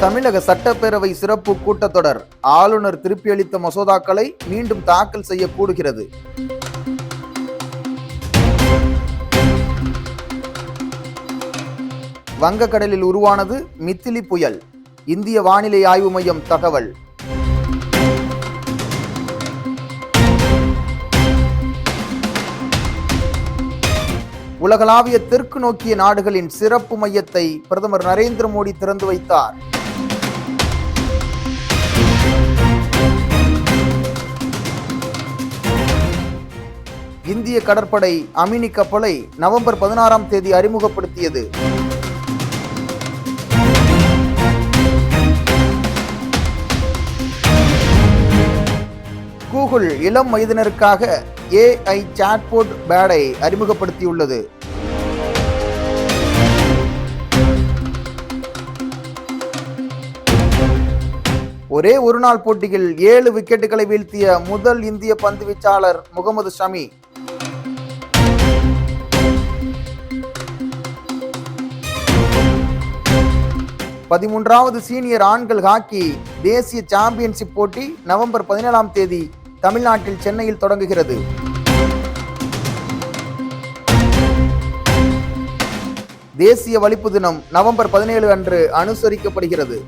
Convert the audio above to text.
தமிழக சட்டப்பேரவை சிறப்பு கூட்டத்தொடர் ஆளுநர் திருப்பியளித்த மசோதாக்களை மீண்டும் தாக்கல் செய்ய கூடுகிறது. வங்கக்கடலில் உருவானது மித்திலி புயல், இந்திய வானிலை ஆய்வு மையம் தகவல். உலகளாவிய தெற்கு நோக்கிய நாடுகளின் சிறப்பு மையத்தை பிரதமர் நரேந்திர மோடி திறந்து வைத்தார். இந்திய கடற்படை அமினி கப்பலை நவம்பர் 16ஆம் தேதி அறிமுகப்படுத்தியது. கூகுள் இளம் வயதினருக்காக AI சாட்போட் பேடை அறிமுகப்படுத்தியுள்ளது. ஒரே ஒருநாள் போட்டியில் 7 விக்கெட்டுகளை வீழ்த்திய முதல் இந்திய பந்துவீச்சாளர் முகமது ஷமி. பதிமூன்றாவது சீனியர் ஆண்கள் ஹாக்கி தேசிய சாம்பியன்ஷிப் போட்டி நவம்பர் 17ஆம் தேதி தமிழ்நாட்டில் சென்னையில் தொடங்குகிறது. தேசிய வலிப்பு தினம் நவம்பர் 17 அன்று அனுசரிக்கப்படுகிறது.